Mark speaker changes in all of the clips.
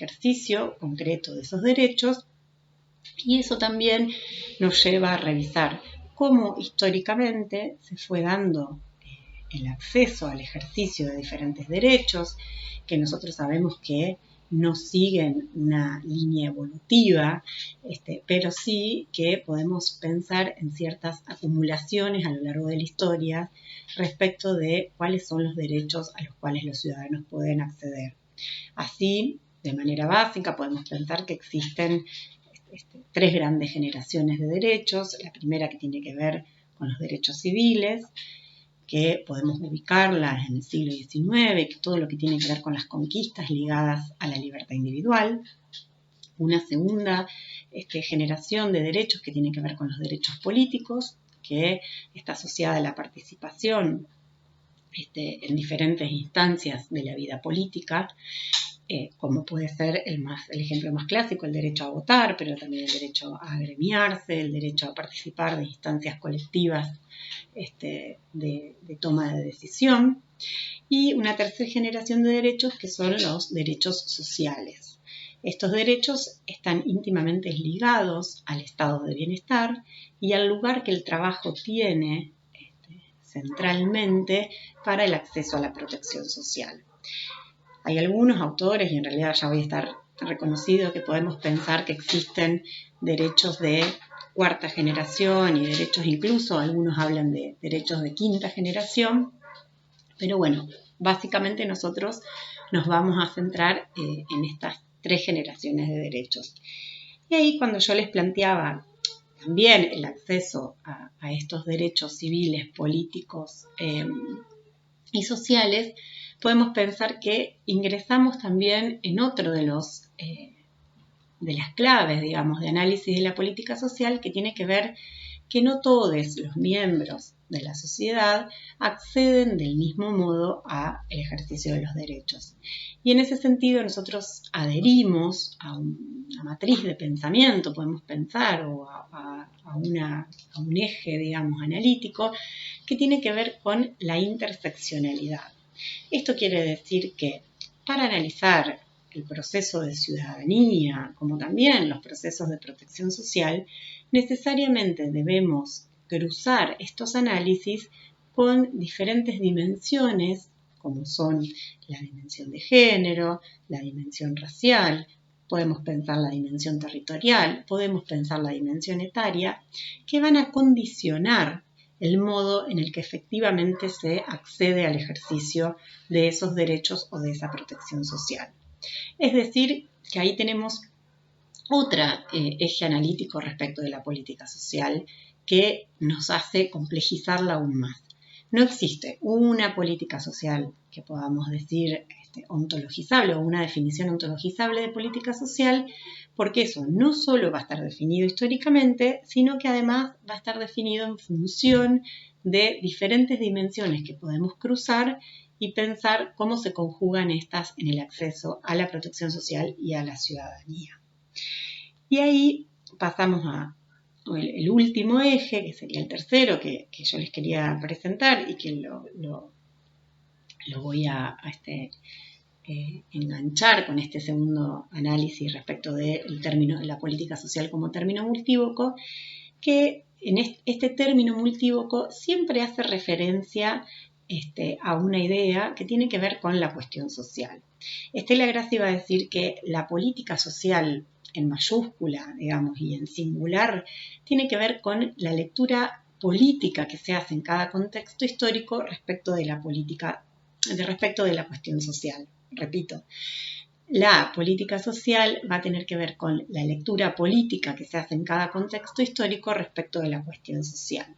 Speaker 1: ejercicio concreto de esos derechos, y eso también nos lleva a revisar cómo históricamente se fue dando el acceso al ejercicio de diferentes derechos, que nosotros sabemos que no siguen una línea evolutiva, pero sí que podemos pensar en ciertas acumulaciones a lo largo de la historia respecto de cuáles son los derechos a los cuales los ciudadanos pueden acceder. Así, de manera básica, podemos pensar que existen tres grandes generaciones de derechos. La primera, que tiene que ver con los derechos civiles, que podemos ubicarlas en el siglo XIX, que todo lo que tiene que ver con las conquistas ligadas a la libertad individual. Una segunda generación de derechos que tiene que ver con los derechos políticos, que está asociada a la participación en diferentes instancias de la vida política, como puede ser el ejemplo más clásico, el derecho a votar, pero también el derecho a agremiarse, el derecho a participar de instancias colectivas de toma de decisión. Y una tercera generación de derechos, que son los derechos sociales. Estos derechos están íntimamente ligados al estado de bienestar y al lugar que el trabajo tiene centralmente para el acceso a la protección social. Hay algunos autores, y en realidad ya voy a estar reconocido, que podemos pensar que existen derechos de cuarta generación y derechos, incluso algunos hablan de derechos de quinta generación, pero bueno, básicamente nosotros nos vamos a centrar en estas tres generaciones de derechos. Y ahí, cuando yo les planteaba también el acceso a estos derechos civiles, políticos y sociales, podemos pensar que ingresamos también en otro de las claves, digamos, de análisis de la política social, que tiene que ver que no todos los miembros de la sociedad acceden del mismo modo al ejercicio de los derechos. Y en ese sentido nosotros adherimos a una matriz de pensamiento, podemos pensar, o a un eje, digamos, analítico, que tiene que ver con la interseccionalidad. Esto quiere decir que para analizar el proceso de ciudadanía, como también los procesos de protección social, necesariamente debemos cruzar estos análisis con diferentes dimensiones, como son la dimensión de género, la dimensión racial, podemos pensar la dimensión territorial, podemos pensar la dimensión etaria, que van a condicionar el modo en el que efectivamente se accede al ejercicio de esos derechos o de esa protección social. Es decir, que ahí tenemos otro eje analítico respecto de la política social que nos hace complejizarla aún más. No existe una política social que podamos decir ontologizable o una definición ontologizable de política social, porque eso no solo va a estar definido históricamente, sino que además va a estar definido en función de diferentes dimensiones que podemos cruzar y pensar cómo se conjugan estas en el acceso a la protección social y a la ciudadanía. Y ahí pasamos al último eje, que sería el tercero, que yo les quería presentar y que lo voy a enganchar con este segundo análisis respecto del término de la política social como término multívoco, que en este término multívoco siempre hace referencia a una idea que tiene que ver con la cuestión social. Estela Grassi va a decir que la política social en mayúscula, digamos, y en singular, tiene que ver con la lectura política que se hace en cada contexto histórico respecto de la cuestión social. Repito, la política social va a tener que ver con la lectura política que se hace en cada contexto histórico respecto de la cuestión social.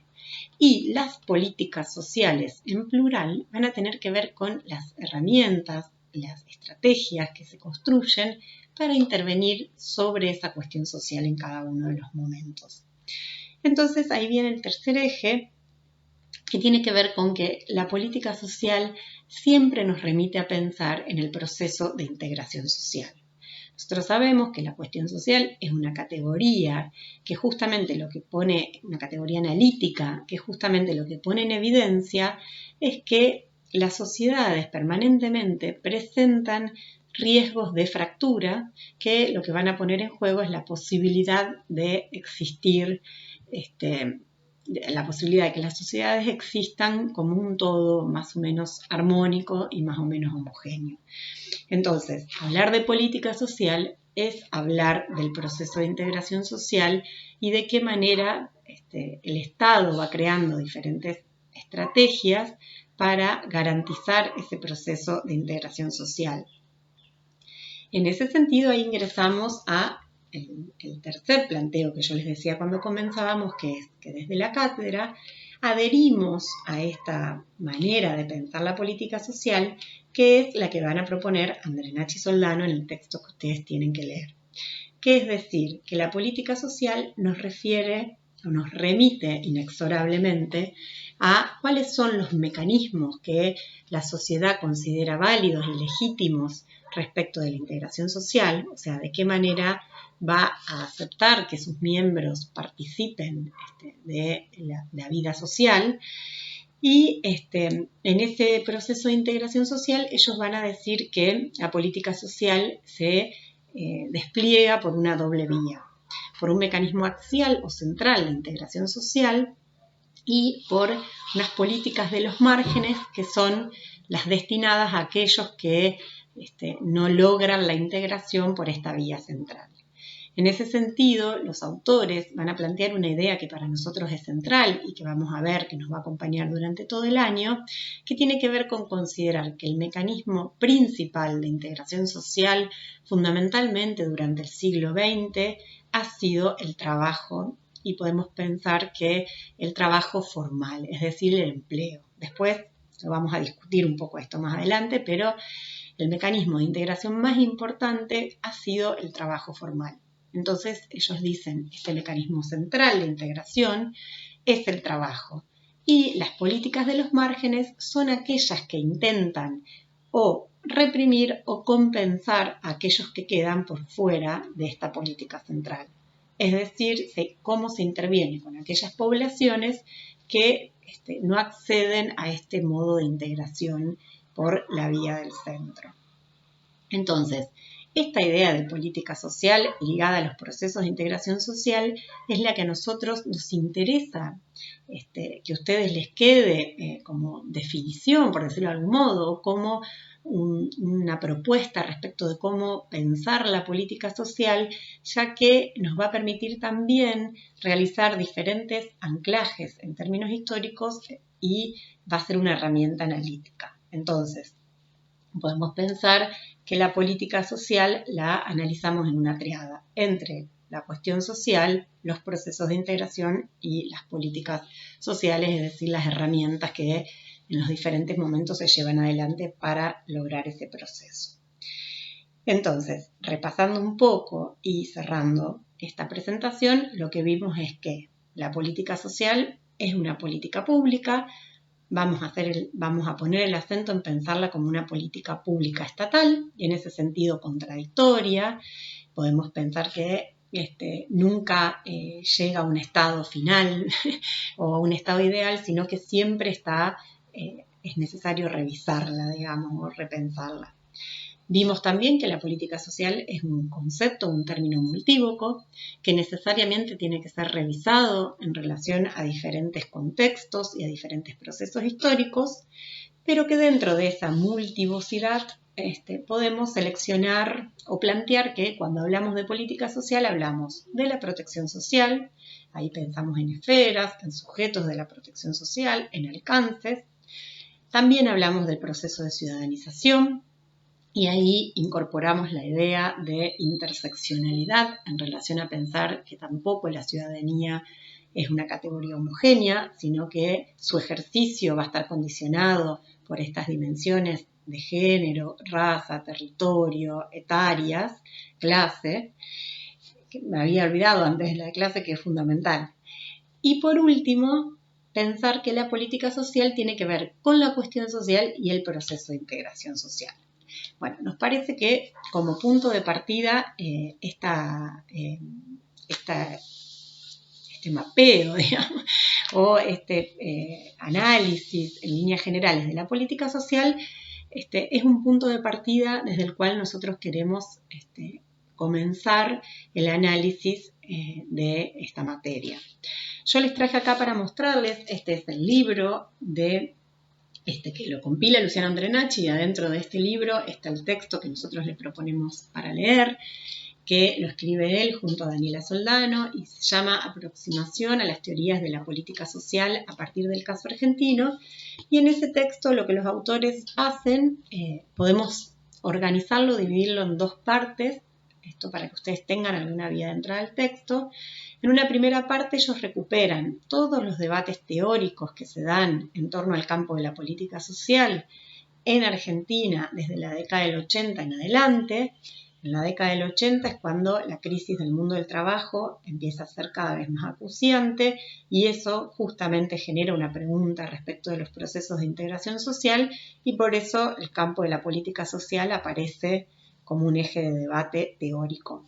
Speaker 1: Y las políticas sociales en plural van a tener que ver con las herramientas, las estrategias que se construyen para intervenir sobre esa cuestión social en cada uno de los momentos. Entonces ahí viene el tercer eje, que tiene que ver con que la política social siempre nos remite a pensar en el proceso de integración social. Nosotros sabemos que la cuestión social es una categoría que justamente lo que pone, una categoría analítica, que justamente lo que pone en evidencia es que las sociedades permanentemente presentan riesgos de fractura que lo que van a poner en juego es la posibilidad de existir, la posibilidad de que las sociedades existan como un todo más o menos armónico y más o menos homogéneo. Entonces, hablar de política social es hablar del proceso de integración social y de qué manera el Estado va creando diferentes estrategias para garantizar ese proceso de integración social. En ese sentido, ahí ingresamos a el tercer planteo que yo les decía cuando comenzábamos, que es que desde la cátedra adherimos a esta manera de pensar la política social, que es la que van a proponer Andrenachi y Soldano en el texto que ustedes tienen que leer. Que es decir, que la política social nos refiere o nos remite inexorablemente a cuáles son los mecanismos que la sociedad considera válidos y legítimos respecto de la integración social, o sea, de qué manera va a aceptar que sus miembros participen de la vida social. Y en ese proceso de integración social ellos van a decir que la política social se despliega por una doble vía, por un mecanismo axial o central de integración social y por unas políticas de los márgenes que son las destinadas a aquellos que no logran la integración por esta vía central. En ese sentido, los autores van a plantear una idea que para nosotros es central y que vamos a ver que nos va a acompañar durante todo el año, que tiene que ver con considerar que el mecanismo principal de integración social, fundamentalmente durante el siglo XX, ha sido el trabajo, y podemos pensar que el trabajo formal, es decir, el empleo. Después lo vamos a discutir un poco esto más adelante, pero el mecanismo de integración más importante ha sido el trabajo formal. Entonces ellos dicen, este mecanismo central de integración es el trabajo y las políticas de los márgenes son aquellas que intentan o reprimir o compensar a aquellos que quedan por fuera de esta política central. Es decir, cómo se interviene con aquellas poblaciones que no acceden a este modo de integración por la vía del centro. Entonces, esta idea de política social ligada a los procesos de integración social es la que a nosotros nos interesa que a ustedes les quede como definición, por decirlo de algún modo, o como una propuesta respecto de cómo pensar la política social, ya que nos va a permitir también realizar diferentes anclajes en términos históricos y va a ser una herramienta analítica. Entonces, podemos pensar que la política social la analizamos en una triada entre la cuestión social, los procesos de integración y las políticas sociales, es decir, las herramientas que en los diferentes momentos se llevan adelante para lograr ese proceso. Entonces, repasando un poco y cerrando esta presentación, lo que vimos es que la política social es una política pública. Vamos a poner el acento en pensarla como una política pública estatal, y en ese sentido contradictoria. Podemos pensar que nunca llega a un estado final o a un estado ideal, sino que siempre es necesario revisarla, digamos, o repensarla. Vimos también que la política social es un concepto, un término multívoco, que necesariamente tiene que ser revisado en relación a diferentes contextos y a diferentes procesos históricos, pero que dentro de esa multivocidad podemos seleccionar o plantear que cuando hablamos de política social hablamos de la protección social, ahí pensamos en esferas, en sujetos de la protección social, en alcances. También hablamos del proceso de ciudadanización, y ahí incorporamos la idea de interseccionalidad en relación a pensar que tampoco la ciudadanía es una categoría homogénea, sino que su ejercicio va a estar condicionado por estas dimensiones de género, raza, territorio, etarias, clase, que me había olvidado antes de la clase, que es fundamental. Y por último, pensar que la política social tiene que ver con la cuestión social y el proceso de integración social. Bueno, nos parece que como punto de partida este mapeo, digamos, o análisis en líneas generales de la política social es un punto de partida desde el cual nosotros queremos comenzar el análisis de esta materia. Yo les traje acá para mostrarles, este es el libro que lo compila Luciano Andrenacci, y adentro de este libro está el texto que nosotros le proponemos para leer, que lo escribe él junto a Daniela Soldano y se llama Aproximación a las teorías de la política social a partir del caso argentino. Y en ese texto lo que los autores hacen, podemos organizarlo, dividirlo en dos partes, esto para que ustedes tengan alguna vía de entrada al texto. En una primera parte ellos recuperan todos los debates teóricos que se dan en torno al campo de la política social en Argentina desde la década del 80 en adelante. En la década del 80 es cuando la crisis del mundo del trabajo empieza a ser cada vez más acuciante y eso justamente genera una pregunta respecto de los procesos de integración social y por eso el campo de la política social aparece como un eje de debate teórico.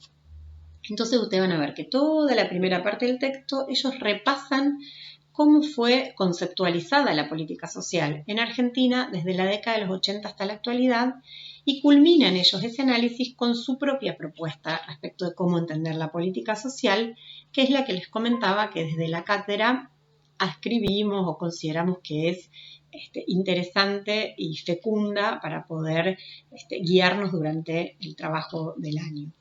Speaker 1: Entonces ustedes van a ver que toda la primera parte del texto ellos repasan cómo fue conceptualizada la política social en Argentina desde la década de los 80 hasta la actualidad y culminan ellos ese análisis con su propia propuesta respecto de cómo entender la política social, que es la que les comentaba que desde la cátedra ascribimos o consideramos que es interesante y fecunda para poder guiarnos durante el trabajo del año.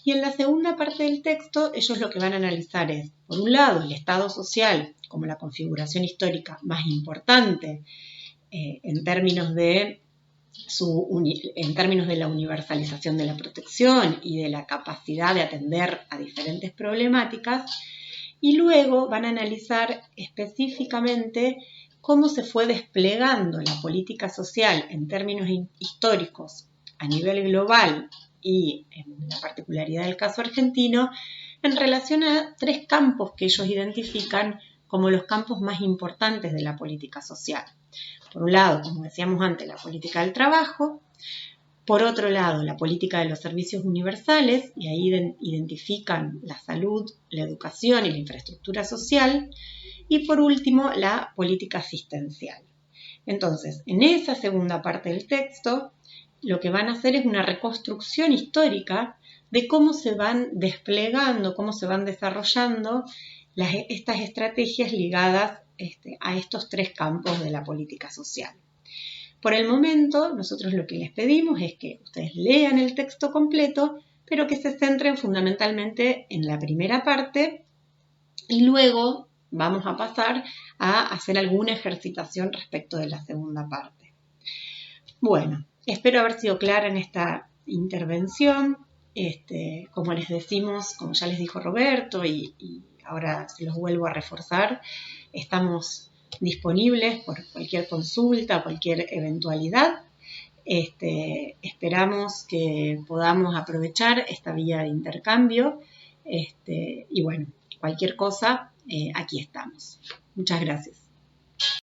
Speaker 1: Y en la segunda parte del texto, ellos lo que van a analizar es, por un lado, el Estado social como la configuración histórica más importante en términos de la universalización de la protección y de la capacidad de atender a diferentes problemáticas, y luego van a analizar específicamente cómo se fue desplegando la política social en términos históricos a nivel global y en la particularidad del caso argentino, en relación a tres campos que ellos identifican como los campos más importantes de la política social. Por un lado, como decíamos antes, la política del trabajo. Por otro lado, la política de los servicios universales, y ahí identifican la salud, la educación y la infraestructura social. Y por último, la política asistencial. Entonces, en esa segunda parte del texto, lo que van a hacer es una reconstrucción histórica de cómo se van desplegando, cómo se van desarrollando estas estrategias ligadas a estos tres campos de la política social. Por el momento, nosotros lo que les pedimos es que ustedes lean el texto completo, pero que se centren fundamentalmente en la primera parte y luego vamos a pasar a hacer alguna ejercitación respecto de la segunda parte. Bueno, espero haber sido clara en esta intervención. Como les decimos, como ya les dijo Roberto y ahora se los vuelvo a reforzar, estamos disponibles por cualquier consulta, cualquier eventualidad. Esperamos que podamos aprovechar esta vía de intercambio y bueno, cualquier cosa, aquí estamos. Muchas gracias.